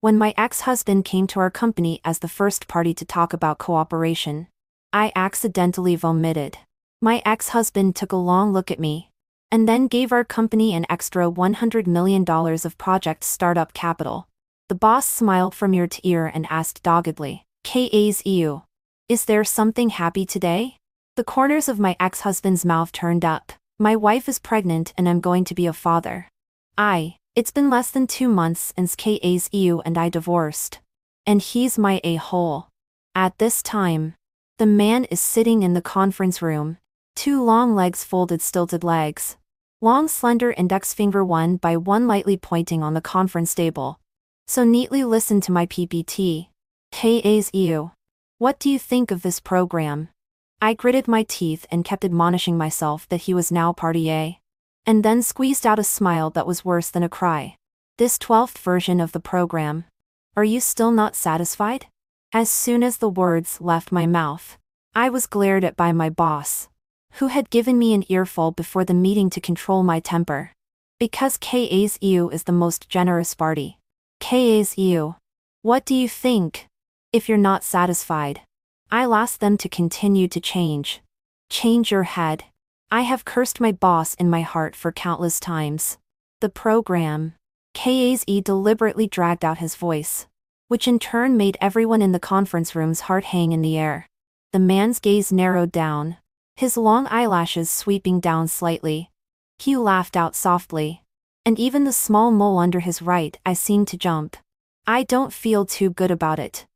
when my ex-husband came to our company as the first party to talk about cooperation. I accidentally vomited. My ex-husband took a long look at me, and then gave our company an extra $100 million of project startup capital. The boss smiled from ear to ear and asked doggedly, "KAZEU. Is there something happy today?" The corners of my ex-husband's mouth turned up. My wife is pregnant and I'm going to be a father. It's been less than 2 months since KAZEU and I divorced. And he's my a-hole. At this time, the man is sitting in the conference room, 2 long legs folded stilted legs. Long slender index finger one by one lightly pointing on the conference table. So neatly listen to my PPT. KAZEU. What do you think of this program? I gritted my teeth and kept admonishing myself that he was now party A. And then squeezed out a smile that was worse than a cry. This 12th version of the program. Are you still not satisfied? As soon as the words left my mouth, I was glared at by my boss, who had given me an earful before the meeting to control my temper. Because KAZEU is the most generous party. KAZEU. What do you think? If you're not satisfied, I'll ask them to continue to change. Change your head. I have cursed my boss in my heart for countless times. The program. KAZE deliberately dragged out his voice, which in turn made everyone in the conference room's heart hang in the air. The man's gaze narrowed down, his long eyelashes sweeping down slightly. He laughed out softly, and even the small mole under his right eye seemed to jump. I don't feel too good about it.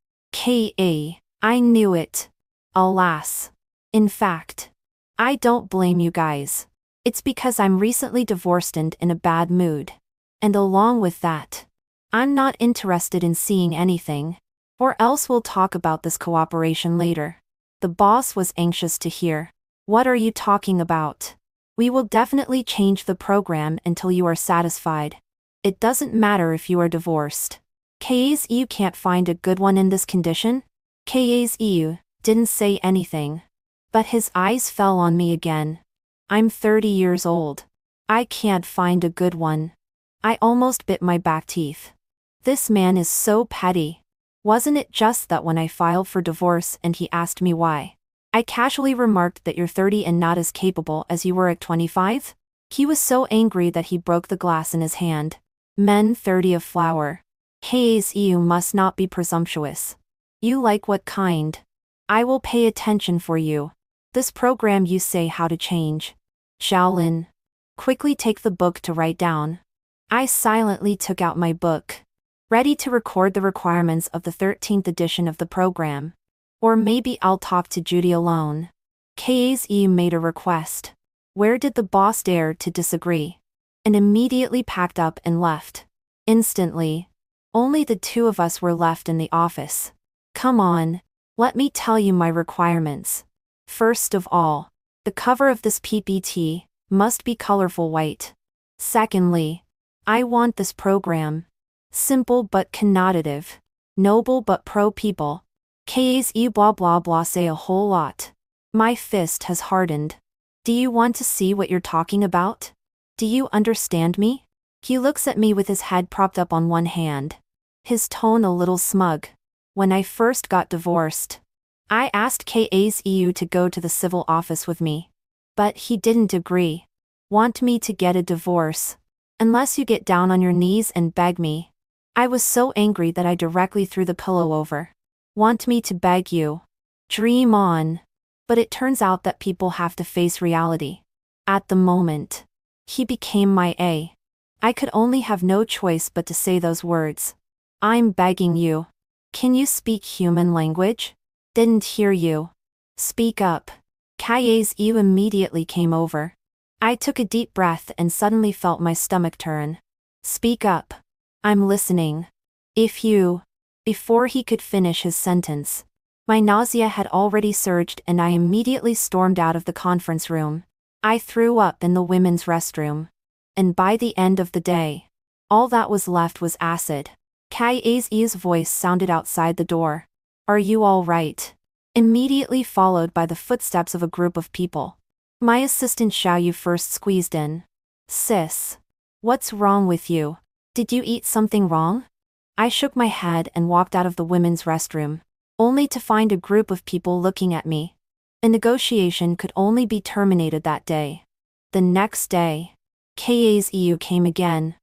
I knew it. Alas. In fact, I don't blame you guys. It's because I'm recently divorced and in a bad mood. And along with that, I'm not interested in seeing anything. Or else we'll talk about this cooperation later. The boss was anxious to hear. What are you talking about? We will definitely change the program until you are satisfied. It doesn't matter if you are divorced. KAZEU can't find a good one in this condition? KAZEU didn't say anything, but his eyes fell on me again. I'm 30 years old. I can't find a good one. I almost bit my back teeth. This man is so petty. Wasn't it just that when I filed for divorce and he asked me why, I casually remarked that you're 30 and not as capable as you were at 25? He was so angry that he broke the glass in his hand. Men 30 of flour. KAZEU must not be presumptuous. You like what kind? I will pay attention for you. This program you say how to change. Shaolin. Quickly take the book to write down. I silently took out my book, ready to record the requirements of the 13th edition of the program. Or maybe I'll talk to Judy alone. KAZE made a request. Where did the boss dare to disagree? And immediately packed up and left. Instantly. Only the 2 of us were left in the office. Come on, let me tell you my requirements. First of all, the cover of this PPT must be colorful white. Secondly, I want this program simple but connotative, noble but pro-people. KAZE blah blah blah say a whole lot. My fist has hardened. Do you want to see what you're talking about? Do you understand me? He looks at me with his head propped up on one hand, his tone a little smug. When I first got divorced, I asked KAZEU to go to the civil office with me. But he didn't agree. Want me to get a divorce? Unless you get down on your knees and beg me. I was so angry that I directly threw the pillow over. Want me to beg you? Dream on. But it turns out that people have to face reality. At the moment, he became my A. I could only have no choice but to say those words. I'm begging you. Can you speak human language? Didn't hear you. Speak up. KAZEU immediately came over. I took a deep breath and suddenly felt my stomach turn. Speak up. I'm listening. If you... Before he could finish his sentence, my nausea had already surged and I immediately stormed out of the conference room. I threw up in the women's restroom. And by the end of the day, all that was left was acid. KAZE's voice sounded outside the door. Are you all right? Immediately followed by the footsteps of a group of people. My assistant Xiaoyu first squeezed in. Sis. What's wrong with you? Did you eat something wrong? I shook my head and walked out of the women's restroom, only to find a group of people looking at me. A negotiation could only be terminated that day. The next day, KA's EU came again.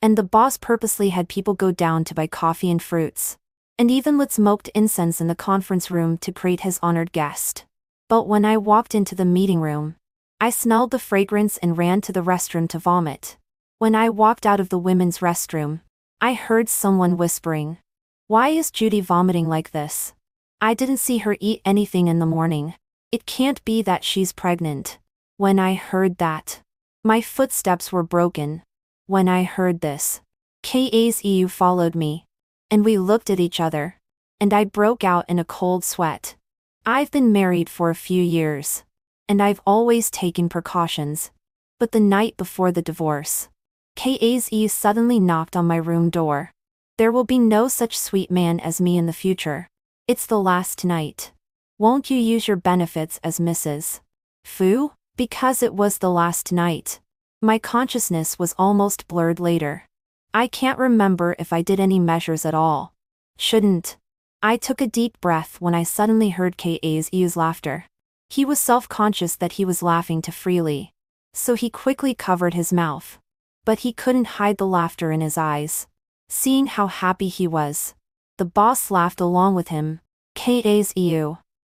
And the boss purposely had people go down to buy coffee and fruits, and even lit smoked incense in the conference room to greet his honored guest. But when I walked into the meeting room, I smelled the fragrance and ran to the restroom to vomit. When I walked out of the women's restroom, I heard someone whispering, "Why is Judy vomiting like this? I didn't see her eat anything in the morning. It can't be that she's pregnant." When I heard that, my footsteps were broken. When I heard this, KA's EU followed me, and we looked at each other, and I broke out in a cold sweat. I've been married for a few years, and I've always taken precautions. But the night before the divorce, KA's EU suddenly knocked on my room door. "There will be no such sweet man as me in the future. It's the last night. Won't you use your benefits as Mrs. Fu?" Because it was the last night, my consciousness was almost blurred later. I can't remember if I did any measures at all. Shouldn't. I took a deep breath when I suddenly heard KA's EU's laughter. He was self-conscious that he was laughing too freely, so he quickly covered his mouth. But he couldn't hide the laughter in his eyes. Seeing how happy he was, the boss laughed along with him. KA's EU.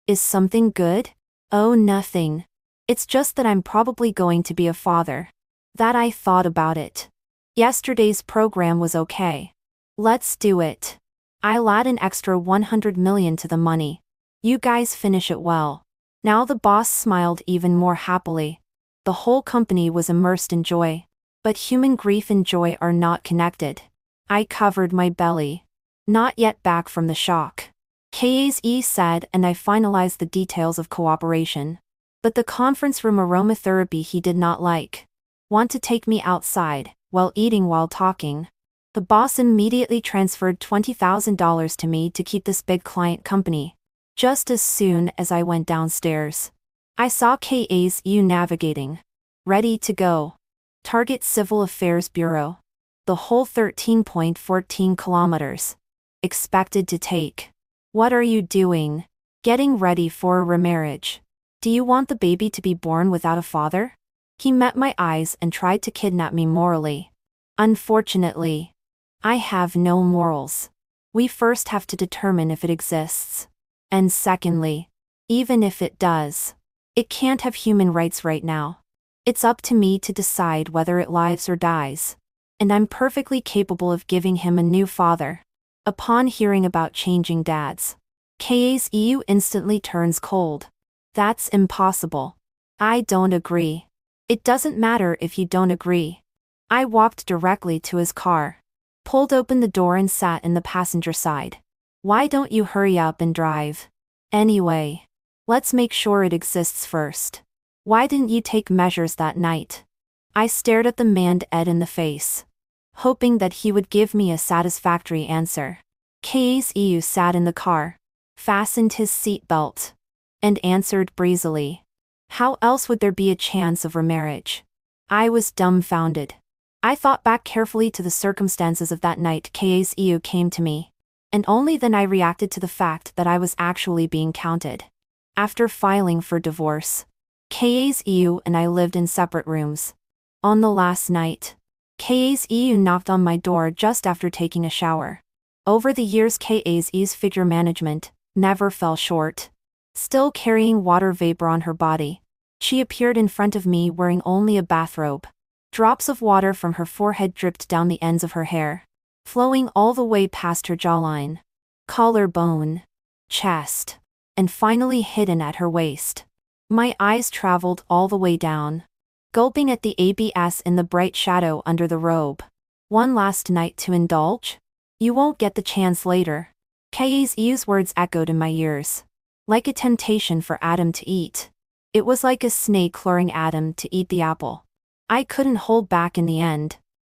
"Is something good?" "Oh, nothing. It's just that I'm probably going to be a father." That I thought about it. Yesterday's program was okay. Let's do it. I'll add an extra 100 million to the money. You guys finish it well. Now the boss smiled even more happily. The whole company was immersed in joy. But human grief and joy are not connected. I covered my belly. Not yet back from the shock. KA's said, and I finalized the details of cooperation. But the conference room aromatherapy he did not like. Want to take me outside, while eating while talking. The boss immediately transferred $20,000 to me to keep this big client company. Just as soon as I went downstairs, I saw KA's EU navigating. Ready to go. Target Civil Affairs Bureau. The whole 13.14 kilometers. Expected to take. What are you doing? Getting ready for a remarriage. Do you want the baby to be born without a father? He met my eyes and tried to kidnap me morally. Unfortunately, I have no morals. We first have to determine if it exists. And secondly, even if it does, it can't have human rights right now. It's up to me to decide whether it lives or dies. And I'm perfectly capable of giving him a new father. Upon hearing about changing dads, KA's EU instantly turns cold. That's impossible. I don't agree. It doesn't matter if you don't agree. I walked directly to his car, pulled open the door and sat in the passenger side. Why don't you hurry up and drive? Anyway, let's make sure it exists first. Why didn't you take measures that night? I stared at the man dead in the face, hoping that he would give me a satisfactory answer. KA's EU sat in the car, fastened his seatbelt, and answered breezily. How else would there be a chance of remarriage? I was dumbfounded. I thought back carefully to the circumstances of that night KA's EU came to me, and only then I reacted to the fact that I was actually being counted. After filing for divorce, KA's EU and I lived in separate rooms. On the last night, KA's EU knocked on my door just after taking a shower. Over the years KA's EU's figure management never fell short. Still carrying water vapor on her body, she appeared in front of me wearing only a bathrobe. Drops of water from her forehead dripped down the ends of her hair, flowing all the way past her jawline, collarbone, chest, and finally hidden at her waist. My eyes traveled all the way down, gulping at the ABS in the bright shadow under the robe. One last night to indulge? You won't get the chance later. KA's EU's words echoed in my ears. Like a temptation for Adam to eat. It was like a snake luring Adam to eat the apple. I couldn't hold back in the end.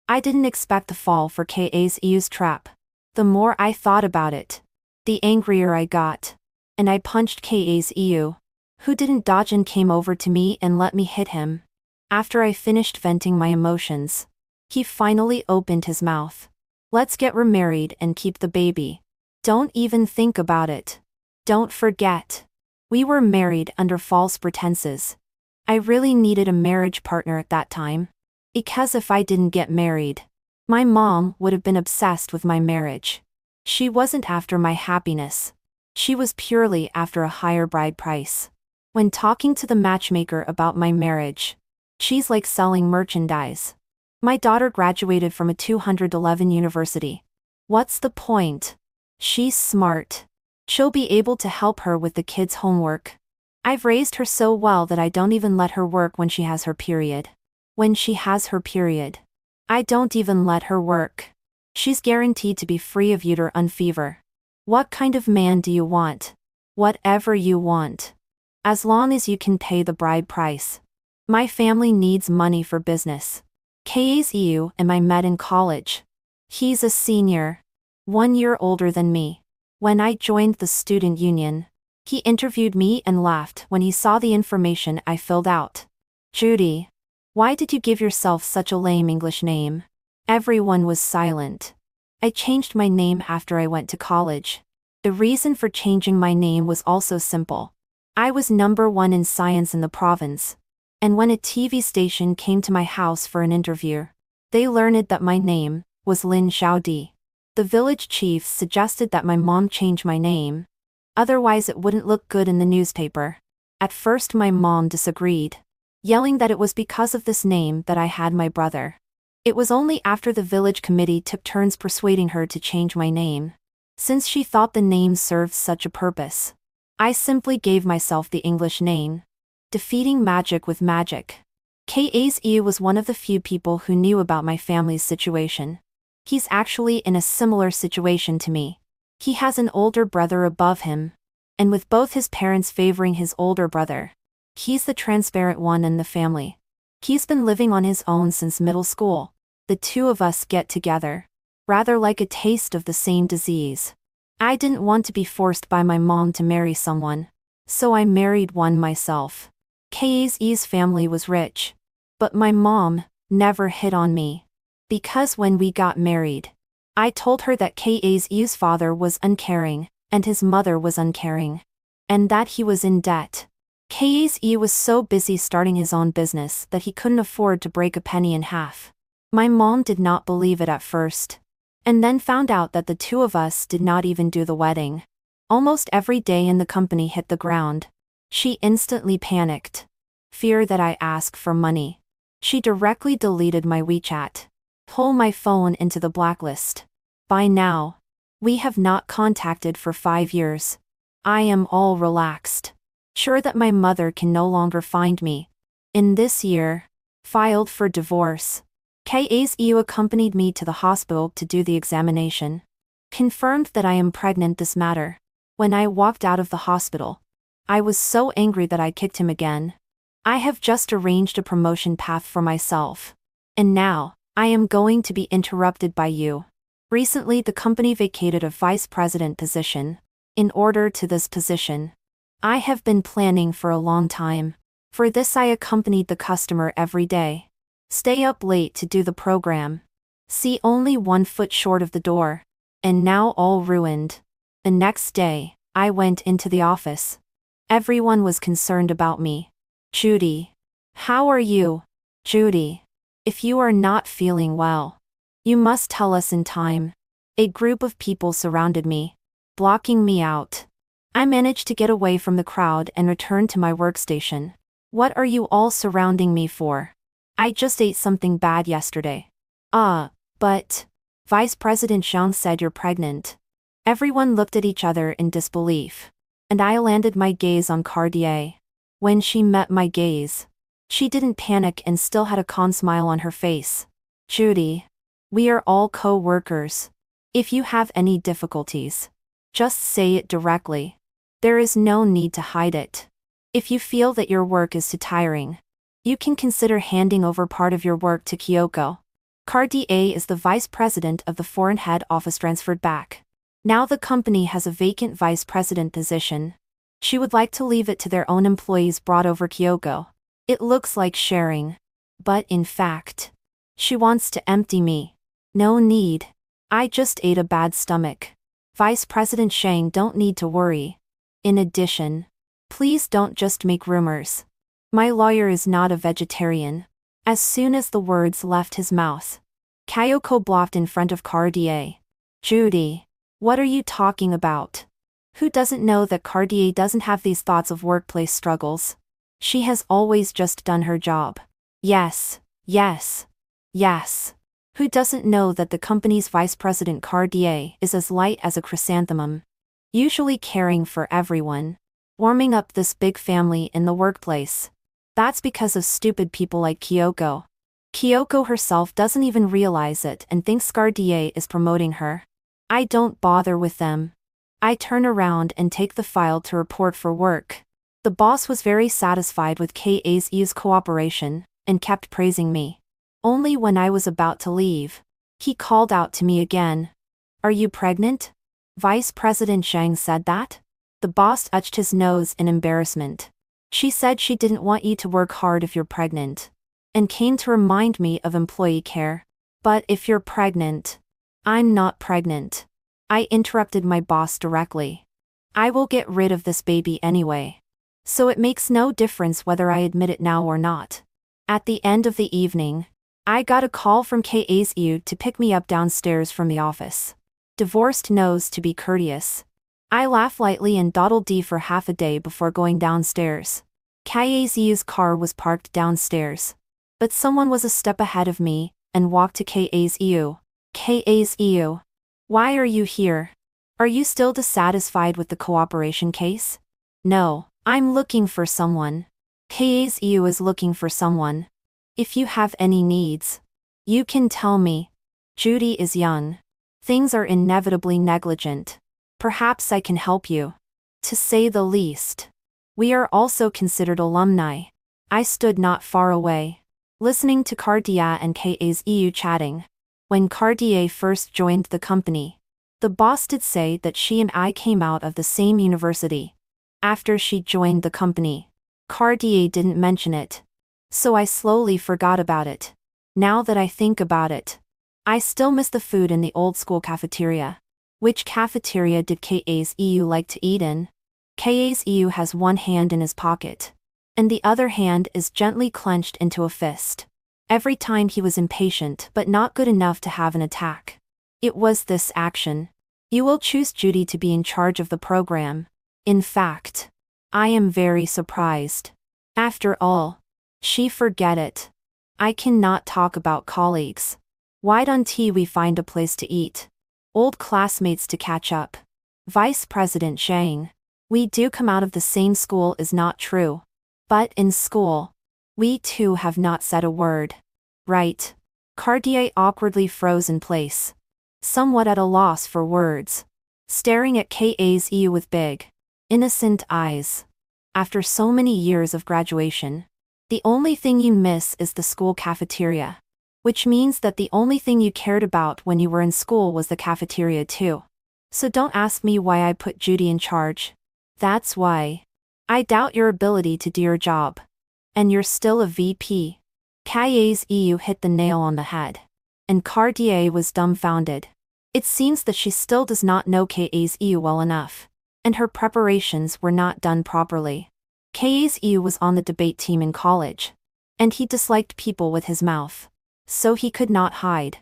I didn't expect to fall for KA's EU's trap. The more I thought about it, the angrier I got. And I punched KA's EU, who didn't dodge and came over to me and let me hit him. After I finished venting my emotions, he finally opened his mouth. Let's get remarried and keep the baby. Don't even think about it. Don't forget. We were married under false pretenses. I really needed a marriage partner at that time. Because if I didn't get married, my mom would have been obsessed with my marriage. She wasn't after my happiness. She was purely after a higher bride price. When talking to the matchmaker about my marriage, she's like selling merchandise. My daughter graduated from a 211 university. What's the point? She's smart. She'll be able to help her with the kids' homework. I've raised her so well that I don't even let her work when she has her period. When she has her period, I don't even let her work. She's guaranteed to be free of uterine fever. What kind of man do you want? Whatever you want. As long as you can pay the bride price. My family needs money for business. K's EU and I met in college. He's a senior. 1 year older than me. When I joined the student union, he interviewed me and laughed when he saw the information I filled out. Judy, why did you give yourself such a lame English name? Everyone was silent. I changed my name after I went to college. The reason for changing my name was also simple. I was #1 in science in the province. And when a TV station came to my house for an interview, they learned that my name was Lin Xiaodi. The village chief suggested that my mom change my name. Otherwise it wouldn't look good in the newspaper. At first my mom disagreed, yelling that it was because of this name that I had my brother. It was only after the village committee took turns persuading her to change my name. Since she thought the name served such a purpose, I simply gave myself the English name. Defeating magic with magic. Kaze was one of the few people who knew about my family's situation. He's actually in a similar situation to me. He has an older brother above him. And with both his parents favoring his older brother, he's the transparent one in the family. He's been living on his own since middle school. The two of us get together. Rather like a taste of the same disease. I didn't want to be forced by my mom to marry someone. So I married one myself. Kaze's family was rich. But my mom never hit on me. Because when we got married, I told her that Kaze's father was uncaring, and his mother was uncaring. And that he was in debt. Kaze was so busy starting his own business that he couldn't afford to break a penny in half. My mom did not believe it at first. And then found out that the two of us did not even do the wedding. Almost every day in the company hit the ground. She instantly panicked. Fear that I ask for money. She directly deleted my WeChat. Pull my phone into the blacklist. By now, we have not contacted for 5 years. I am all relaxed. Sure that my mother can no longer find me. In this year, filed for divorce. Kazu accompanied me to the hospital to do the examination. Confirmed that I am pregnant this matter. When I walked out of the hospital, I was so angry that I kicked him again. I have just arranged a promotion path for myself. And now, I am going to be interrupted by you. Recently the company vacated a vice president position. In order to this position, I have been planning for a long time. For this I accompanied the customer every day. Stay up late to do the program. See only 1 foot short of the door. And now all ruined. The next day, I went into the office. Everyone was concerned about me. Judy. How are you? Judy. If you are not feeling well, you must tell us in time. A group of people surrounded me, blocking me out. I managed to get away from the crowd and return to my workstation. What are you all surrounding me for? I just ate something bad yesterday. But... Vice President Zhang said you're pregnant. Everyone looked at each other in disbelief. And I landed my gaze on Cartier. When she met my gaze, she didn't panic and still had a calm smile on her face. Judy. We are all co-workers. If you have any difficulties, just say it directly. There is no need to hide it. If you feel that your work is too tiring, you can consider handing over part of your work to Kyoko. Cartier is the vice president of the foreign head office transferred back. Now the company has a vacant vice president position. She would like to leave it to their own employees brought over Kyoko. It looks like sharing. But in fact, she wants to empty me. No need. I just ate a bad stomach. Vice President Shang don't need to worry. In addition, please don't just make rumors. My lawyer is not a vegetarian. As soon as the words left his mouth, Kyoko blocked in front of Cartier. Judy, what are you talking about? Who doesn't know that Cartier doesn't have these thoughts of workplace struggles? She has always just done her job. Yes, yes, yes. Who doesn't know that the company's vice president Cartier is as light as a chrysanthemum? Usually caring for everyone. Warming up this big family in the workplace. That's because of stupid people like Kyoko. Kyoko herself doesn't even realize it and thinks Cartier is promoting her. I don't bother with them. I turn around and take the file to report for work. The boss was very satisfied with KA's cooperation and kept praising me. Only when I was about to leave, he called out to me again. Are you pregnant? Vice President Shang said that? The boss touched his nose in embarrassment. She said she didn't want you to work hard if you're pregnant. And came to remind me of employee care. But if you're pregnant, I'm not pregnant. I interrupted my boss directly. I will get rid of this baby anyway. So it makes no difference whether I admit it now or not. At the end of the evening, I got a call from KASU to pick me up downstairs from the office. Divorced knows to be courteous. I laugh lightly and dawdle dee for half a day before going downstairs. KASU's car was parked downstairs. But someone was a step ahead of me and walked to KASU. KASU. Why are you here? Are you still dissatisfied with the cooperation case? No, I'm looking for someone. KASU is looking for someone. If you have any needs, you can tell me. Judy is young. Things are inevitably negligent. Perhaps I can help you. To say the least. We are also considered alumni. I stood not far away, listening to Cartier and KASU chatting. When Cartier first joined the company, the boss did say that she and I came out of the same university. After she joined the company, Cartier didn't mention it. So I slowly forgot about it. Now that I think about it, I still miss the food in the old school cafeteria. Which cafeteria did KASU like to eat in? KASU has one hand in his pocket, and the other hand is gently clenched into a fist. Every time he was impatient but not good enough to have an attack. It was this action. You will choose Judy to be in charge of the program. In fact, I am very surprised. After all, she forget it. I cannot talk about colleagues. Why don't we find a place to eat? Old classmates to catch up. Vice President Shang. We do come out of the same school is not true. But in school, we two have not said a word. Right. Cartier awkwardly froze in place. Somewhat at a loss for words. Staring at KASU with big, innocent eyes. After so many years of graduation, the only thing you miss is the school cafeteria. Which means that the only thing you cared about when you were in school was the cafeteria too. So don't ask me why I put Judy in charge. That's why. I doubt your ability to do your job. And you're still a VP. KASU hit the nail on the head. And Cartier was dumbfounded. It seems that she still does not know KASU well enough. And her preparations were not done properly. KASU was on the debate team in college. And he disliked people with his mouth. So he could not hide.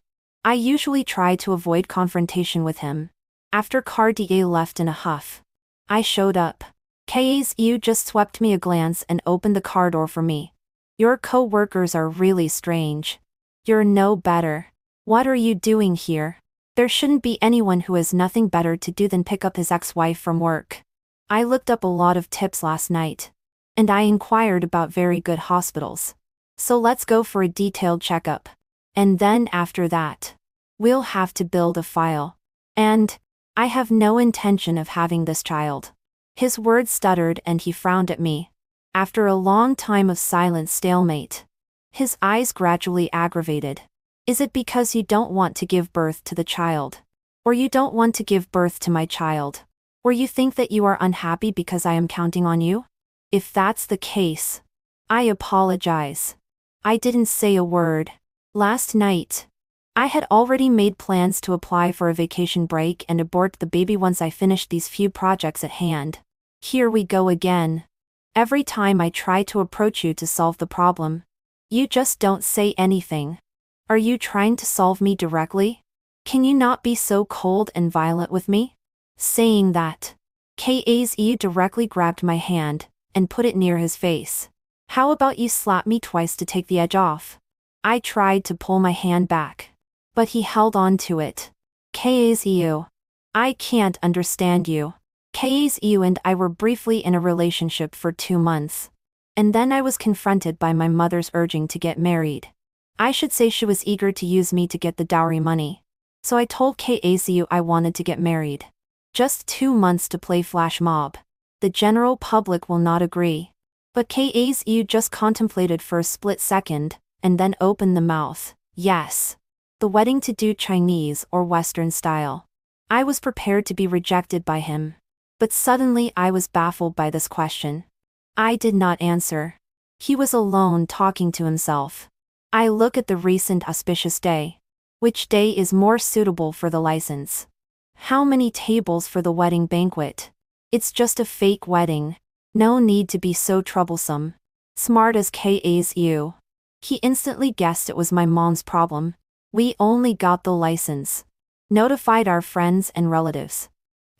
I usually try to avoid confrontation with him. After Cartier left in a huff, I showed up. KASU just swept me a glance and opened the car door for me. Your co-workers are really strange. You're no better. What are you doing here? There shouldn't be anyone who has nothing better to do than pick up his ex-wife from work. I looked up a lot of tips last night. And I inquired about very good hospitals. So let's go for a detailed checkup. And then after that, we'll have to build a file. And I have no intention of having this child. His words stuttered and he frowned at me. After a long time of silent stalemate, his eyes gradually aggravated. Is it because you don't want to give birth to the child? Or you don't want to give birth to my child? Or you think that you are unhappy because I am counting on you? If that's the case, I apologize. I didn't say a word. Last night, I had already made plans to apply for a vacation break and abort the baby once I finished these few projects at hand. Here we go again. Every time I try to approach you to solve the problem, you just don't say anything. Are you trying to solve me directly? Can you not be so cold and violent with me? Saying that, Kazu directly grabbed my hand and put it near his face. How about you slap me twice to take the edge off? I tried to pull my hand back, but he held on to it. Kazu, I can't understand you. Kazu and I were briefly in a relationship for 2 months. And then I was confronted by my mother's urging to get married. I should say she was eager to use me to get the dowry money. So I told Kazu I wanted to get married. Just 2 months to play flash mob. The general public will not agree. But Kazu just contemplated for a split second, and then opened the mouth. Yes. The wedding to do Chinese or Western style. I was prepared to be rejected by him. But suddenly I was baffled by this question. I did not answer. He was alone talking to himself. I look at the recent auspicious day. Which day is more suitable for the license? How many tables for the wedding banquet? It's just a fake wedding. No need to be so troublesome. Smart as Kazu. He instantly guessed it was my mom's problem. We only got the license. Notified our friends and relatives.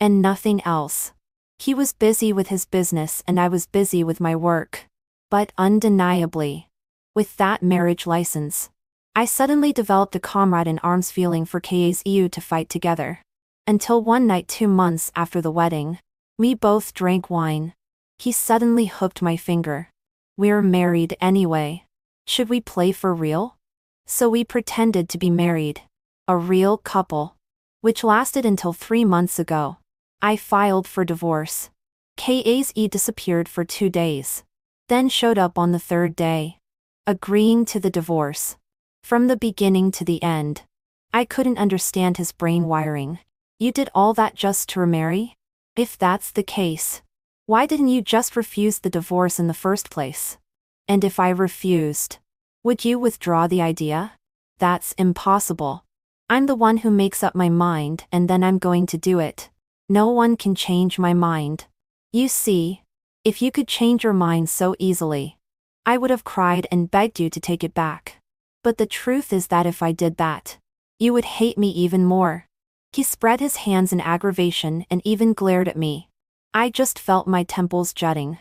And nothing else. He was busy with his business and I was busy with my work. But undeniably, with that marriage license, I suddenly developed a comrade in arms feeling for Kazu to fight together. Until one night 2 months after the wedding, we both drank wine. He suddenly hooked my finger. We're married anyway. Should we play for real? So we pretended to be married. A real couple. Which lasted until 3 months ago. I filed for divorce. Kazu disappeared for 2 days. Then showed up on the 3rd day. Agreeing to the divorce. From the beginning to the end. I couldn't understand his brain wiring. You did all that just to remarry? If that's the case, why didn't you just refuse the divorce in the first place? And if I refused, would you withdraw the idea? That's impossible. I'm the one who makes up my mind and then I'm going to do it. No one can change my mind. You see, if you could change your mind so easily, I would have cried and begged you to take it back. But the truth is that if I did that, you would hate me even more. He spread his hands in aggravation and even glared at me. I just felt my temples jutting.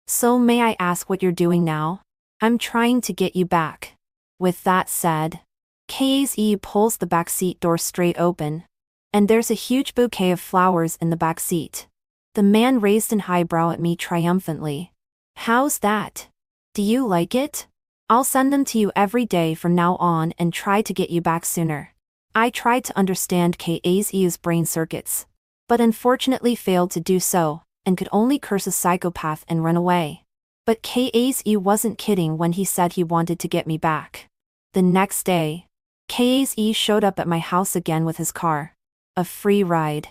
So may I ask what you're doing now? I'm trying to get you back. With that said, Kazu pulls the backseat door straight open. And there's a huge bouquet of flowers in the back seat. The man raised an eyebrow at me triumphantly. How's that? Do you like it? I'll send them to you every day from now on and try to get you back sooner. I tried to understand Kazu's brain circuits, but unfortunately failed to do so, and could only curse a psychopath and run away. But Kazu wasn't kidding when he said he wanted to get me back. The next day, Kazu showed up at my house again with his car. A free ride.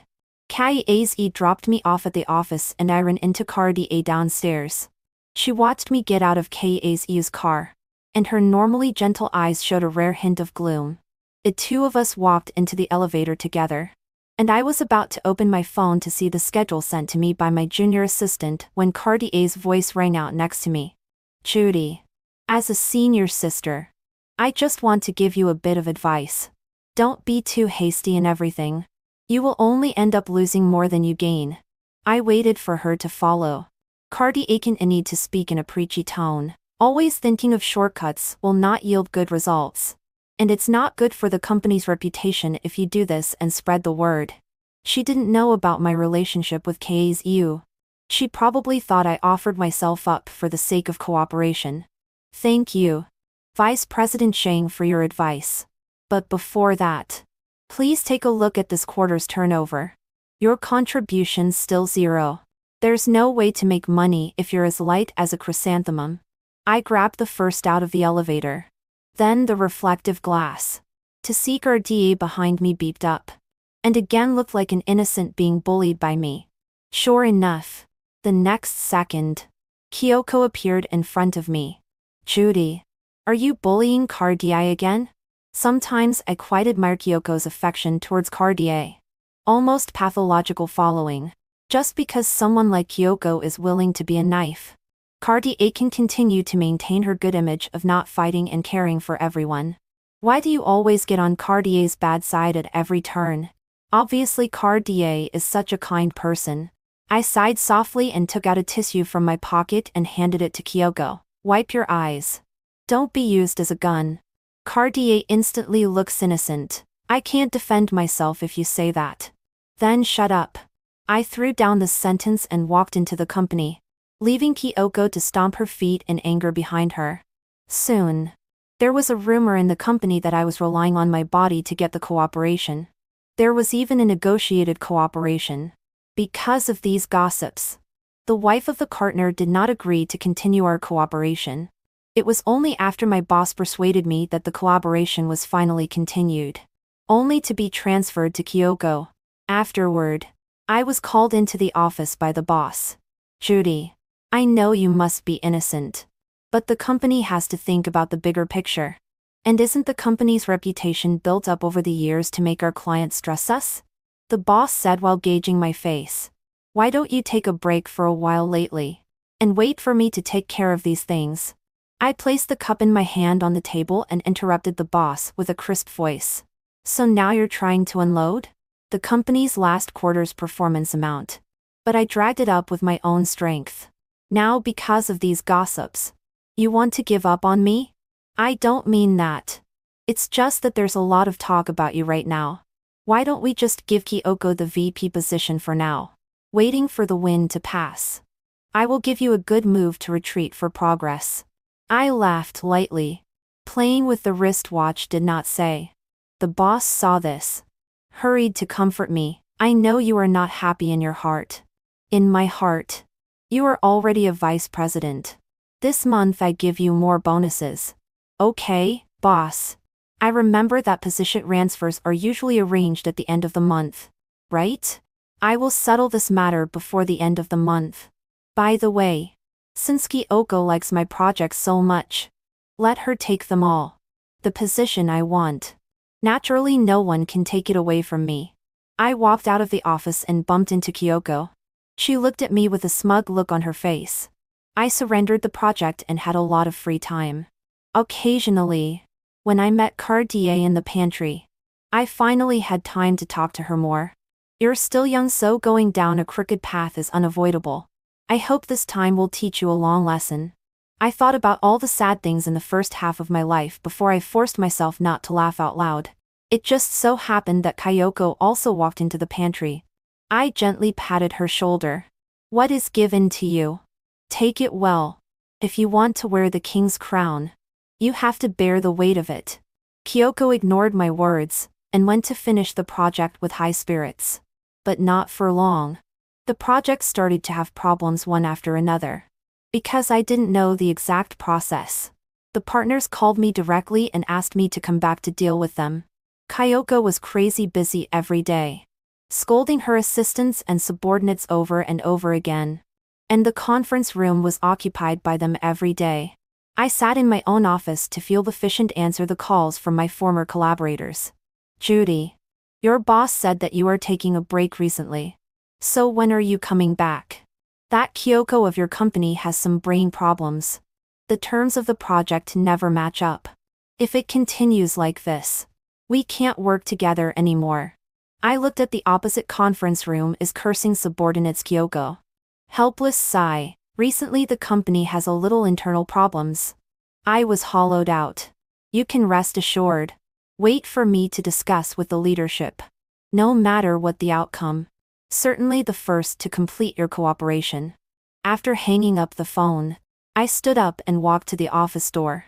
Kazu dropped me off at the office and I ran into Cardi downstairs. She watched me get out of Kazu's car, and her normally gentle eyes showed a rare hint of gloom. The two of us walked into the elevator together. And I was about to open my phone to see the schedule sent to me by my junior assistant when Cartier's voice rang out next to me. Judy. As a senior sister, I just want to give you a bit of advice. Don't be too hasty in everything. You will only end up losing more than you gain. I waited for her to follow. Cartier continued to speak in a preachy tone. Always thinking of shortcuts will not yield good results. And it's not good for the company's reputation if you do this and spread the word. She didn't know about my relationship with Kazu. She probably thought I offered myself up for the sake of cooperation. Thank you, Vice President Shang, for your advice. But before that, please take a look at this quarter's turnover. Your contribution's still 0. There's no way to make money if you're as light as a chrysanthemum. I grabbed the first out of the elevator. Then the reflective glass. To see Gardier behind me beeped up. And again looked like an innocent being bullied by me. Sure enough, the next second, Kyoko appeared in front of me. Judy. Are you bullying Gardier again? Sometimes I quite admire Kyoko's affection towards Cartier. Almost pathological following. Just because someone like Kyoko is willing to be a knife. Cartier can continue to maintain her good image of not fighting and caring for everyone. Why do you always get on Cartier's bad side at every turn? Obviously Cartier is such a kind person. I sighed softly and took out a tissue from my pocket and handed it to Kyoko. Wipe your eyes. Don't be used as a gun. Cartier instantly looks innocent. I can't defend myself if you say that. Then shut up. I threw down the sentence and walked into the company, leaving Kyoko to stomp her feet in anger behind her. Soon. There was a rumor in the company that I was relying on my body to get the cooperation. There was even a negotiated cooperation. Because of these gossips, the wife of the partner did not agree to continue our cooperation. It was only after my boss persuaded me that the collaboration was finally continued, only to be transferred to Kyoko. Afterward, I was called into the office by the boss. Judy, I know you must be innocent, but the company has to think about the bigger picture. And isn't the company's reputation built up over the years to make our clients stress us? The boss said while gauging my face. Why don't you take a break for a while lately, and wait for me to take care of these things? I placed the cup in my hand on the table and interrupted the boss with a crisp voice. So now you're trying to unload the company's last quarter's performance amount. But I dragged it up with my own strength. Now because of these gossips, you want to give up on me? I don't mean that. It's just that there's a lot of talk about you right now. Why don't we just give Kyoko the VP position for now, waiting for the wind to pass? I will give you a good move to retreat for progress. I laughed lightly. Playing with the wristwatch did not say. The boss saw this. Hurried to comfort me. I know you are not happy in your heart. In my heart. You are already a vice president. This month I give you more bonuses. Okay, boss. I remember that position transfers are usually arranged at the end of the month. Right? I will settle this matter before the end of the month. By the way, since Kyoko likes my projects so much, let her take them all. The position I want. Naturally no one can take it away from me. I walked out of the office and bumped into Kyoko. She looked at me with a smug look on her face. I surrendered the project and had a lot of free time. Occasionally, when I met Cartier in the pantry, I finally had time to talk to her more. You're still young, so going down a crooked path is unavoidable. I hope this time will teach you a long lesson. I thought about all the sad things in the first half of my life before I forced myself not to laugh out loud. It just so happened that Kyoko also walked into the pantry. I gently patted her shoulder. What is given to you? Take it well. If you want to wear the king's crown, you have to bear the weight of it. Kyoko ignored my words, and went to finish the project with high spirits. But not for long. The project started to have problems one after another. Because I didn't know the exact process, the partners called me directly and asked me to come back to deal with them. Kyoko was crazy busy every day, scolding her assistants and subordinates over and over again. And the conference room was occupied by them every day. I sat in my own office to feel efficient answer the calls from my former collaborators. Judy, your boss said that you are taking a break recently. So when are you coming back? That Kyoko of your company has some brain problems. The terms of the project never match up. If it continues like this, we can't work together anymore. I looked at the opposite conference room as cursing subordinates Kyoko. Helpless sigh. Recently the company has a little internal problems. I was hollowed out. You can rest assured. Wait for me to discuss with the leadership. No matter what the outcome. Certainly the first to complete your cooperation. After hanging up the phone, I stood up and walked to the office door.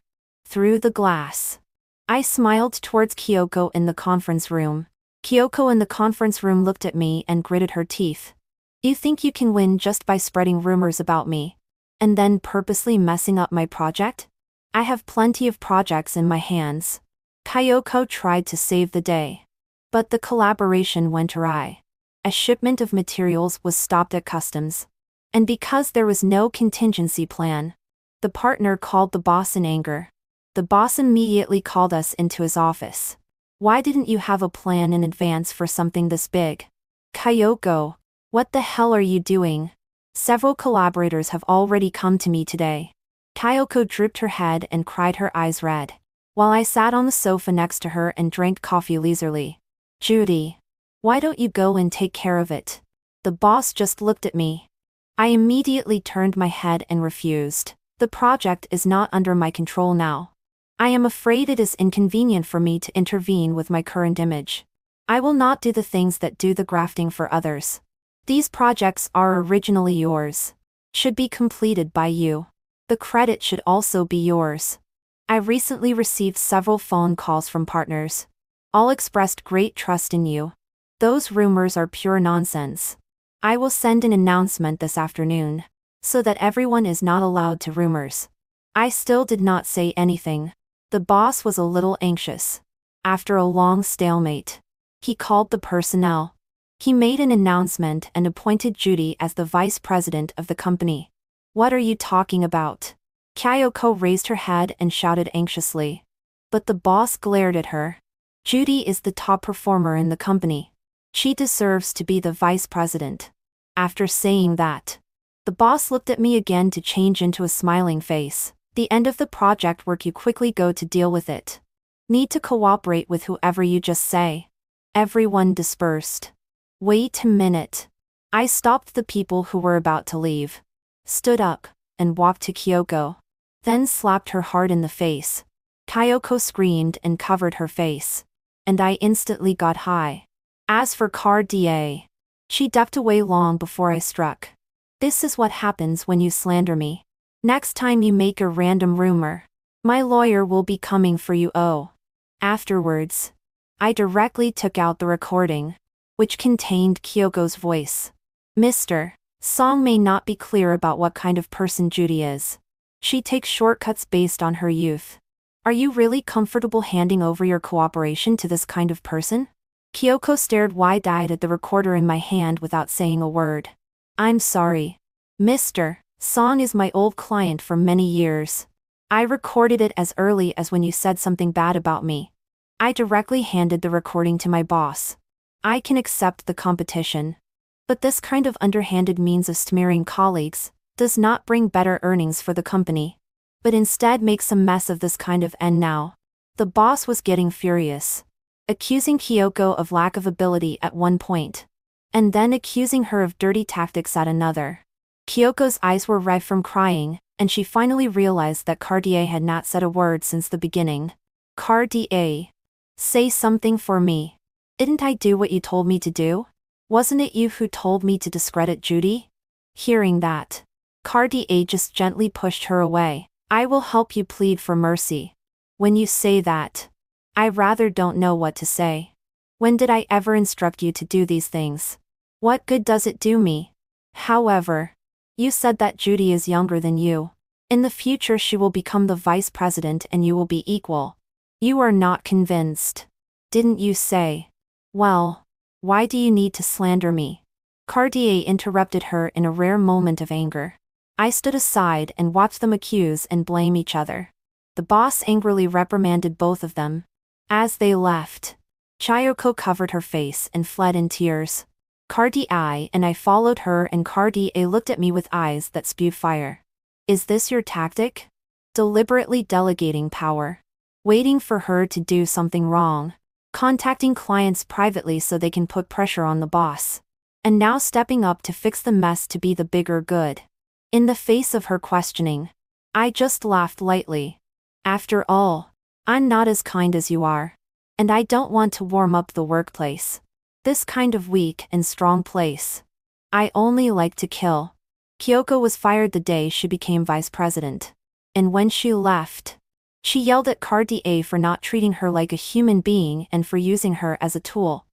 Through the glass, I smiled towards Kyoko in the conference room. Kyoko in the conference room looked at me and gritted her teeth. You think you can win just by spreading rumors about me, and then purposely messing up my project? I have plenty of projects in my hands. Kyoko tried to save the day. But the collaboration went awry. A shipment of materials was stopped at customs. And because there was no contingency plan, the partner called the boss in anger. The boss immediately called us into his office. Why didn't you have a plan in advance for something this big? Kyoko, what the hell are you doing? Several collaborators have already come to me today. Kyoko drooped her head and cried her eyes red, while I sat on the sofa next to her and drank coffee leisurely. Judy, why don't you go and take care of it? The boss just looked at me. I immediately turned my head and refused. The project is not under my control now. I am afraid it is inconvenient for me to intervene with my current image. I will not do the things that do the grafting for others. These projects are originally yours. Should be completed by you. The credit should also be yours. I recently received several phone calls from partners. All expressed great trust in you. Those rumors are pure nonsense. I will send an announcement this afternoon, so that everyone is not allowed to rumors. I still did not say anything. The boss was a little anxious. After a long stalemate, he called the personnel. He made an announcement and appointed Judy as the vice president of the company. What are you talking about? Kyoko raised her head and shouted anxiously. But the boss glared at her. Judy is the top performer in the company. She deserves to be the vice president. After saying that, the boss looked at me again to change into a smiling face. The end of the project work, you quickly go to deal with it. Need to cooperate with whoever you just say. Everyone dispersed. Wait a minute. I stopped the people who were about to leave, stood up, and walked to Kyoko. Then slapped her hard in the face. Kyoko screamed and covered her face. And I instantly got high. As for Cardia, she ducked away long before I struck. This is what happens when you slander me. Next time you make a random rumor, my lawyer will be coming for you. Oh. Afterwards, I directly took out the recording, which contained Kyoko's voice. Mr. Song may not be clear about what kind of person Judy is. She takes shortcuts based on her youth. Are you really comfortable handing over your cooperation to this kind of person? Kyoko stared wide-eyed at the recorder in my hand without saying a word. I'm sorry. Mr. Song is my old client for many years. I recorded it as early as when you said something bad about me. I directly handed the recording to my boss. I can accept the competition. But this kind of underhanded means of smearing colleagues does not bring better earnings for the company, but instead makes a mess of this kind of end now. The boss was getting furious, accusing Kyoko of lack of ability at one point, and then accusing her of dirty tactics at another. Kyoko's eyes were red from crying, and she finally realized that Cartier had not said a word since the beginning. Cartier, say something for me. Didn't I do what you told me to do? Wasn't it you who told me to discredit Judy? Hearing that, Cartier just gently pushed her away. I will help you plead for mercy. When you say that, I rather don't know what to say. When did I ever instruct you to do these things? What good does it do me? However, you said that Judy is younger than you. In the future she will become the vice president and you will be equal. You are not convinced. Didn't you say? Well, why do you need to slander me? Cartier interrupted her in a rare moment of anger. I stood aside and watched them accuse and blame each other. The boss angrily reprimanded both of them. As they left, Chayoko covered her face and fled in tears. Cartier and I followed her, and Cartier looked at me with eyes that spewed fire. Is this your tactic? Deliberately delegating power. Waiting for her to do something wrong. Contacting clients privately so they can put pressure on the boss. And now stepping up to fix the mess to be the bigger good. In the face of her questioning, I just laughed lightly. After all, I'm not as kind as you are. And I don't want to warm up the workplace. This kind of weak and strong place. I only like to kill. Kyoko was fired the day she became vice president. And when she left, she yelled at Cartier for not treating her like a human being and for using her as a tool.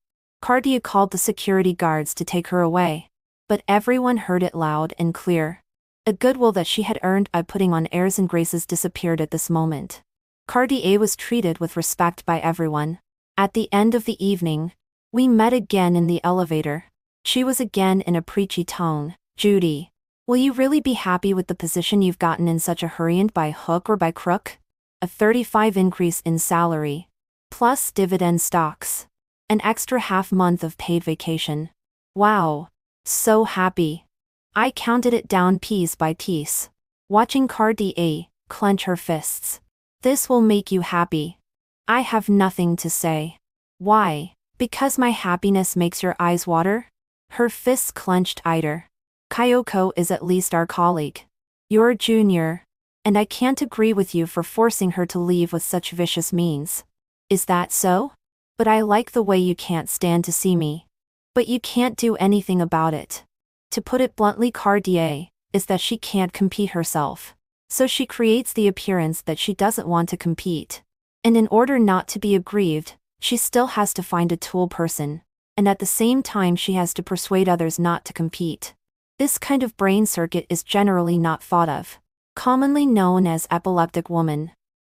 Cartier called the security guards to take her away. But everyone heard it loud and clear. A goodwill that she had earned by putting on airs and graces disappeared at this moment. Cartier was treated with respect by everyone. At the end of the evening, we met again in the elevator. She was again in a preachy tone. Judy, will you really be happy with the position you've gotten in such a hurry, and by hook or by crook? a 35 increase in salary, plus dividend stocks, an extra half month of paid vacation. Wow. So happy. I counted it down piece by piece, watching Cardi clench her fists. This will make you happy. I have nothing to say. Why? Because my happiness makes your eyes water? Her fists clenched tighter. Kyoko is at least our colleague. You're a junior, and I can't agree with you for forcing her to leave with such vicious means. Is that so? But I like the way you can't stand to see me. But you can't do anything about it. To put it bluntly, Cardi is that she can't compete herself. So she creates the appearance that she doesn't want to compete. And in order not to be aggrieved, she still has to find a tool person. And at the same time she has to persuade others not to compete. This kind of brain circuit is generally not thought of. Commonly known as epileptic woman.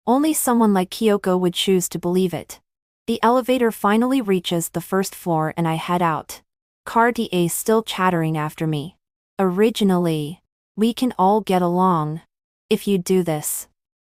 Only someone like Kyoko would choose to believe it. The elevator finally reaches the first floor and I head out. Cardi still chattering after me. Originally, we can all get along. If you do this,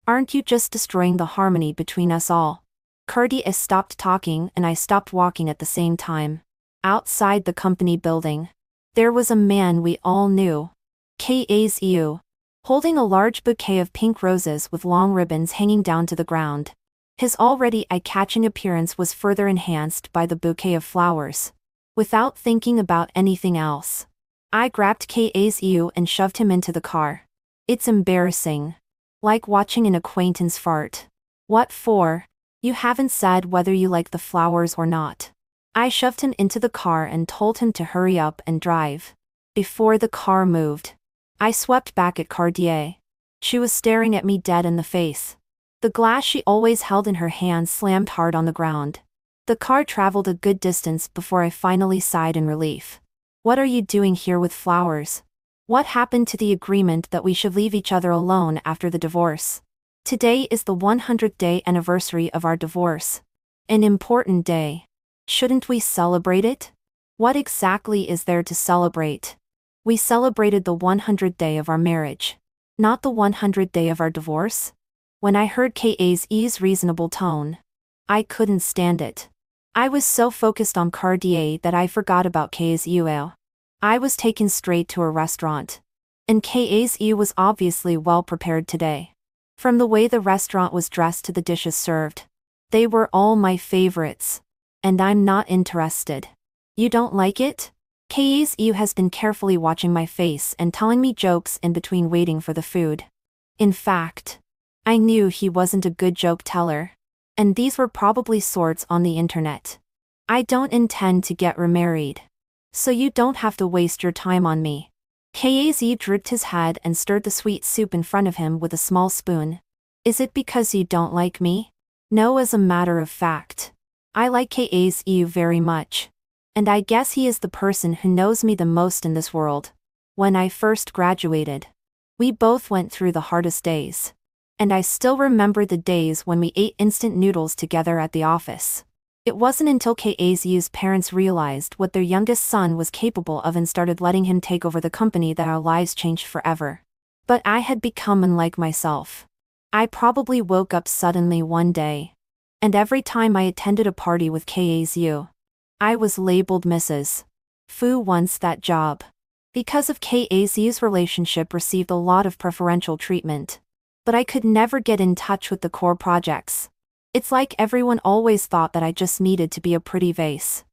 aren't you just destroying the harmony between us all? Cardi stopped talking and I stopped walking at the same time. Outside the company building, there was a man we all knew. Kazu, holding a large bouquet of pink roses with long ribbons hanging down to the ground. His already eye-catching appearance was further enhanced by the bouquet of flowers. Without thinking about anything else, I grabbed Kazu and shoved him into the car. It's embarrassing. Like watching an acquaintance fart. What for? You haven't said whether you like the flowers or not. I shoved him into the car and told him to hurry up and drive. Before the car moved, I swept back at Cardi. She was staring at me dead in the face. The glass she always held in her hand slammed hard on the ground. The car traveled a good distance before I finally sighed in relief. What are you doing here with flowers? What happened to the agreement that we should leave each other alone after the divorce? Today is the 100th day anniversary of our divorce. An important day. Shouldn't we celebrate it? What exactly is there to celebrate? We celebrated the 100th day of our marriage, not the 100th day of our divorce. When I heard Kazu's reasonable tone, I couldn't stand it. I was so focused on Cardi that I forgot about Kazu. I was taken straight to a restaurant. And Kazu was obviously well prepared today. From the way the restaurant was dressed to the dishes served. They were all my favorites. And I'm not interested. You don't like it? Kazu has been carefully watching my face and telling me jokes in between waiting for the food. In fact, I knew he wasn't a good joke teller. And these were probably sorts on the internet. I don't intend to get remarried. So you don't have to waste your time on me. Kazu drooped his head and stirred the sweet soup in front of him with a small spoon. Is it because you don't like me? No, as a matter of fact. I like Kazu very much. And I guess he is the person who knows me the most in this world. When I first graduated, we both went through the hardest days. And I still remember the days when we ate instant noodles together at the office. It wasn't until Kazu's parents realized what their youngest son was capable of and started letting him take over the company that our lives changed forever. But I had become unlike myself. I probably woke up suddenly one day. And every time I attended a party with Kazu, I was labeled Mrs. Fu wants that job. Because of Kazu's relationship received a lot of preferential treatment. But I could never get in touch with the core projects. It's like everyone always thought that I just needed to be a pretty vase.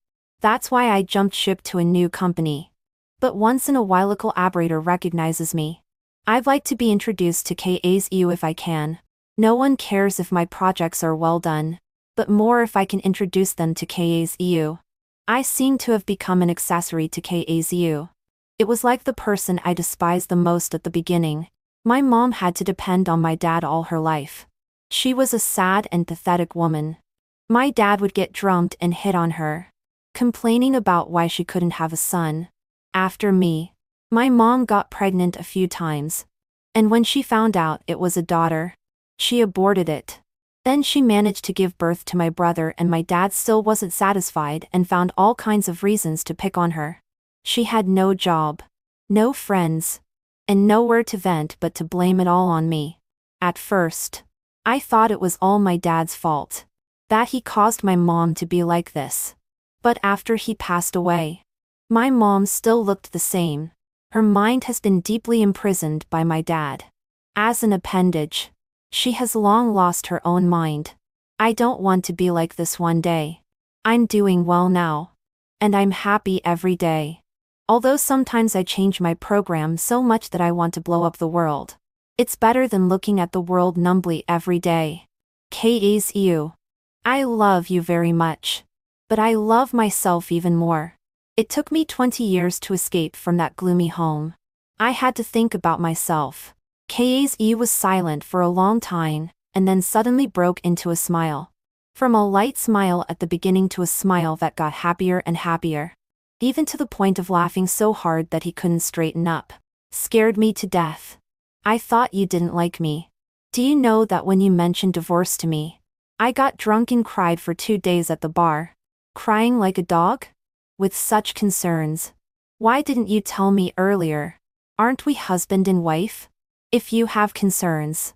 That's why I jumped ship to a new company. But once in a while a collaborator recognizes me. I'd like to be introduced to Kazu if I can. No one cares if my projects are well done, but more if I can introduce them to Kazu. I seem to have become an accessory to Kazu. It was like the person I despised the most at the beginning. My mom had to depend on my dad all her life. She was a sad and pathetic woman. My dad would get drunk and hit on her, complaining about why she couldn't have a son. After me, my mom got pregnant a few times. And when she found out it was a daughter, she aborted it. Then she managed to give birth to my brother and my dad still wasn't satisfied and found all kinds of reasons to pick on her. She had no job, no friends, and nowhere to vent but to blame it all on me. At first, I thought it was all my dad's fault. That he caused my mom to be like this. But after he passed away, my mom still looked the same. Her mind has been deeply imprisoned by my dad. As an appendage, she has long lost her own mind. I don't want to be like this one day. I'm doing well now. And I'm happy every day. Although sometimes I change my program so much that I want to blow up the world. It's better than looking at the world numbly every day. KASU. I love you very much. But I love myself even more. It took me 20 years to escape from that gloomy home. I had to think about myself. KASU was silent for a long time, and then suddenly broke into a smile. From a light smile at the beginning to a smile that got happier and happier. Even to the point of laughing so hard that he couldn't straighten up. Scared me to death. I thought you didn't like me. Do you know that when you mentioned divorce to me, I got drunk and cried for 2 days at the bar? Crying like a dog? With such concerns. Why didn't you tell me earlier? Aren't we husband and wife? If you have concerns,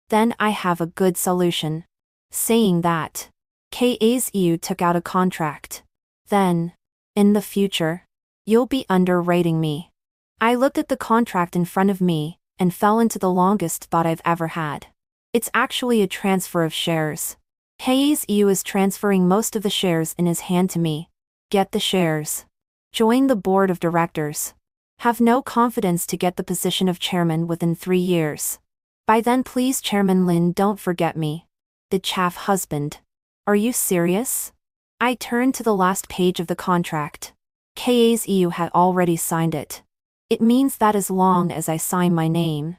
then I have a good solution. Saying that, KASU took out a contract. Then, in the future, you'll be underwriting me. I looked at the contract in front of me, and fell into the longest thought I've ever had. It's actually a transfer of shares. KASU is transferring most of the shares in his hand to me. Get the shares. Join the board of directors. Have no confidence to get the position of chairman within 3 years. By then please Chairman Lin don't forget me. The chaff husband. Are you serious? I turned to the last page of the contract. KASU had already signed it. It means that as long as I sign my name,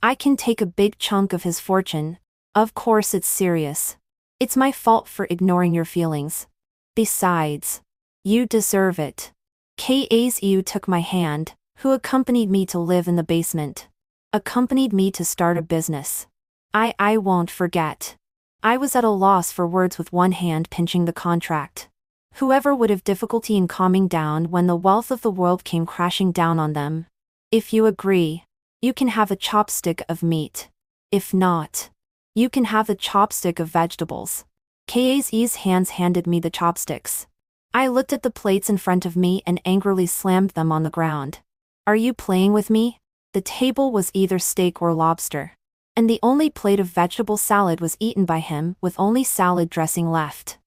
I can take a big chunk of his fortune. Of course it's serious. It's my fault for ignoring your feelings. Besides, you deserve it. KASU took my hand, who accompanied me to live in the basement. Accompanied me to start a business. I won't forget. I was at a loss for words with one hand pinching the contract. Whoever would have difficulty in calming down when the wealth of the world came crashing down on them. If you agree, you can have a chopstick of meat. If not, you can have a chopstick of vegetables. KASU's hands handed me the chopsticks. I looked at the plates in front of me and angrily slammed them on the ground. Are you playing with me? The table was either steak or lobster. And the only plate of vegetable salad was eaten by him with only salad dressing left.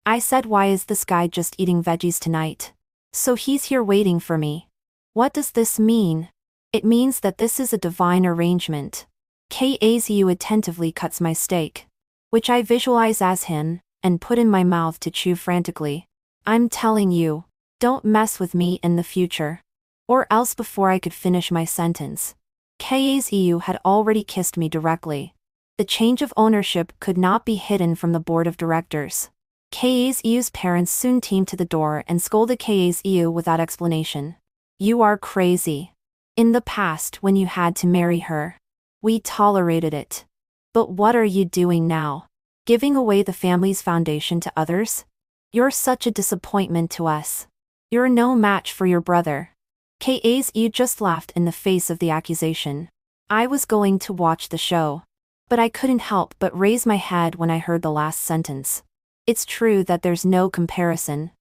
I said, why is this guy just eating veggies tonight? So he's here waiting for me. What does this mean? It means that this is a divine arrangement. KASU attentively cuts my steak, which I visualize as him, and put in my mouth to chew frantically. I'm telling you, don't mess with me in the future. Or else before I could finish my sentence. KASU had already kissed me directly. The change of ownership could not be hidden from the board of directors. KASU's parents soon came to the door and scolded KASU without explanation. You are crazy. In the past when you had to marry her, we tolerated it. But what are you doing now? Giving away the family's foundation to others? You're such a disappointment to us. You're no match for your brother. KASU just laughed in the face of the accusation. I was going to watch the show. But I couldn't help but raise my head when I heard the last sentence. It's true that there's no comparison.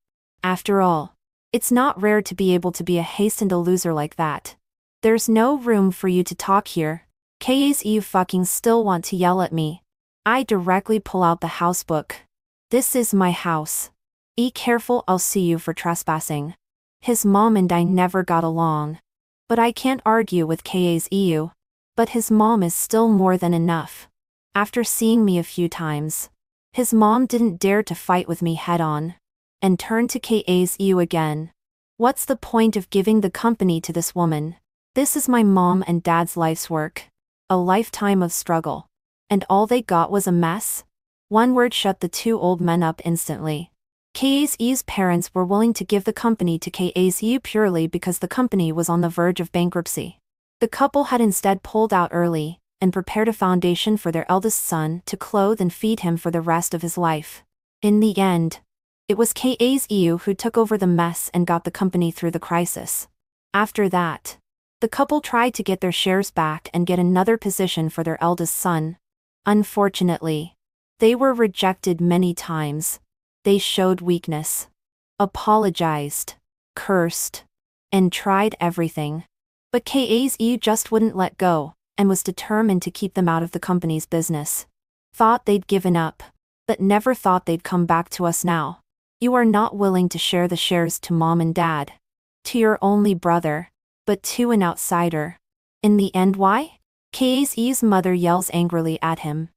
After all, it's not rare to be able to be a haste and a loser like that. There's no room for you to talk here. KASU fucking still want to yell at me. I directly pull out the house book. This is my house. Be careful, I'll sue you for trespassing. His mom and I never got along. But I can't argue with KASU. But his mom is still more than enough. After seeing me a few times, his mom didn't dare to fight with me head-on. And turned to KASU again. What's the point of giving the company to this woman? This is my mom and dad's life's work. A lifetime of struggle. And all they got was a mess? One word shut the two old men up instantly. KASU's parents were willing to give the company to KASU purely because the company was on the verge of bankruptcy. The couple had instead pulled out early, and prepared a foundation for their eldest son to clothe and feed him for the rest of his life. In the end, it was KASU who took over the mess and got the company through the crisis. After that, the couple tried to get their shares back and get another position for their eldest son. Unfortunately, they were rejected many times. They showed weakness, apologized, cursed, and tried everything. But KASU just wouldn't let go, and was determined to keep them out of the company's business. Thought they'd given up, but never thought they'd come back to us now. You are not willing to share the shares to mom and dad, to your only brother, but to an outsider. In the end, why? KASU's mother yells angrily at him.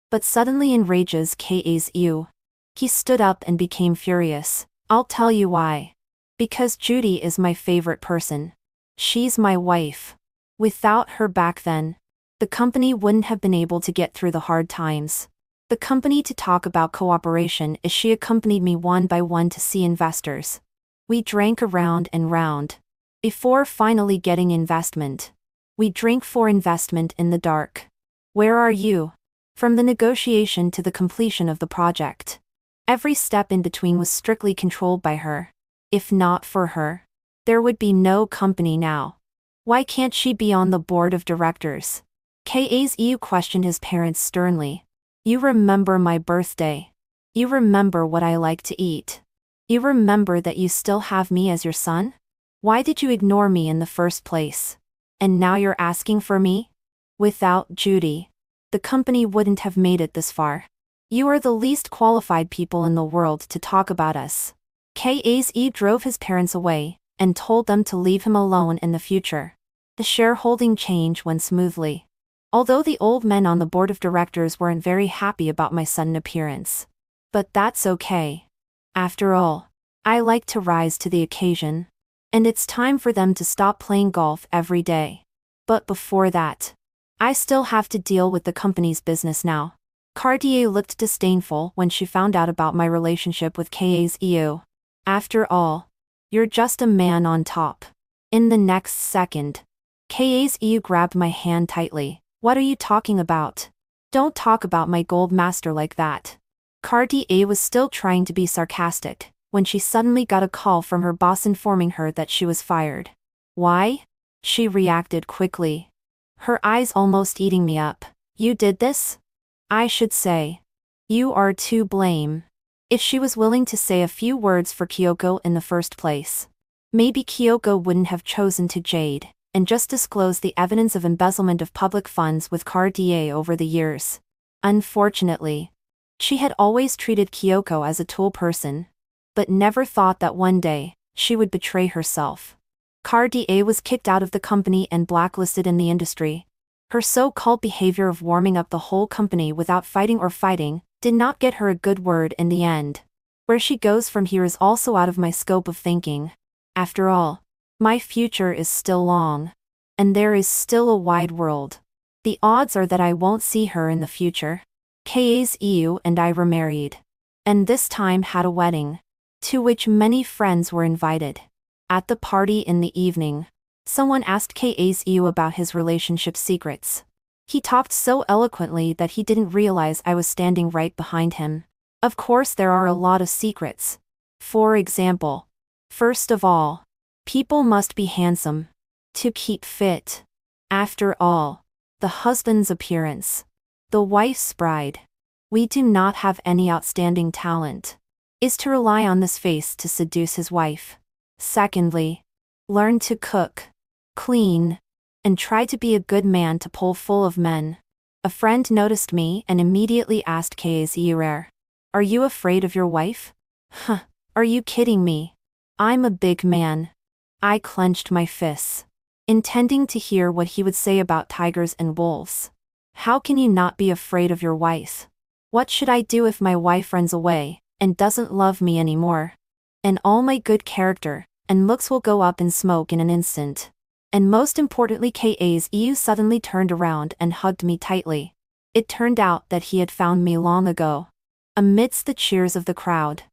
But suddenly enrages KASU. He stood up and became furious. I'll tell you why. Because Judy is my favorite person. She's my wife. Without her back then, the company wouldn't have been able to get through the hard times. The company to talk about cooperation is she accompanied me one by one to see investors. We drank around and round. Before finally getting investment. We drink for investment in the dark. Where are you? From the negotiation to the completion of the project. Every step in between was strictly controlled by her. If not for her, there would be no company now. Why can't she be on the board of directors? KASU questioned his parents sternly. You remember my birthday. You remember what I like to eat. You remember that you still have me as your son? Why did you ignore me in the first place? And now you're asking for me? Without Judy, the company wouldn't have made it this far. You are the least qualified people in the world to talk about us. KASU drove his parents away, and told them to leave him alone in the future. The shareholding change went smoothly. Although the old men on the board of directors weren't very happy about my sudden appearance. But that's okay. After all, I like to rise to the occasion. And it's time for them to stop playing golf every day. But before that, I still have to deal with the company's business now. Cartier looked disdainful when she found out about my relationship with KASU. After all, you're just a man on top. In the next second, KASU grabbed my hand tightly. What are you talking about? Don't talk about my gold master like that. Cartier was still trying to be sarcastic, when she suddenly got a call from her boss informing her that she was fired. Why? She reacted quickly. Her eyes almost eating me up. You did this? I should say. You are to blame. If she was willing to say a few words for Kyoko in the first place, maybe Kyoko wouldn't have chosen to jade and just disclose the evidence of embezzlement of public funds with Cartier over the years. Unfortunately, she had always treated Kyoko as a tool person, but never thought that one day, she would betray herself. Cartier was kicked out of the company and blacklisted in the industry. Her so-called behavior of warming up the whole company without fighting did not get her a good word in the end. Where she goes from here is also out of my scope of thinking. After all, my future is still long. And there is still a wide world. The odds are that I won't see her in the future. KASU and I remarried. And this time had a wedding, to which many friends were invited. At the party in the evening, someone asked KASU about his relationship secrets. He talked so eloquently that he didn't realize I was standing right behind him. Of course there are a lot of secrets. For example, first of all, people must be handsome. To keep fit. After all, the husband's appearance. The wife's pride. We do not have any outstanding talent. Is to rely on this face to seduce his wife. Secondly, learn to cook, clean, and try to be a good man to pull full of men. A friend noticed me and immediately asked KASU, are you afraid of your wife? Huh, are you kidding me? I'm a big man. I clenched my fists, intending to hear what he would say about tigers and wolves. How can you not be afraid of your wife? What should I do if my wife runs away and doesn't love me anymore? And all my good character and looks will go up in smoke in an instant. And most importantly, KASU suddenly turned around and hugged me tightly. It turned out that he had found me long ago. Amidst the cheers of the crowd,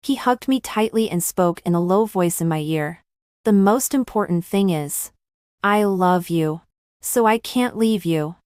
he hugged me tightly and spoke in a low voice in my ear. The most important thing is, I love you. So I can't leave you.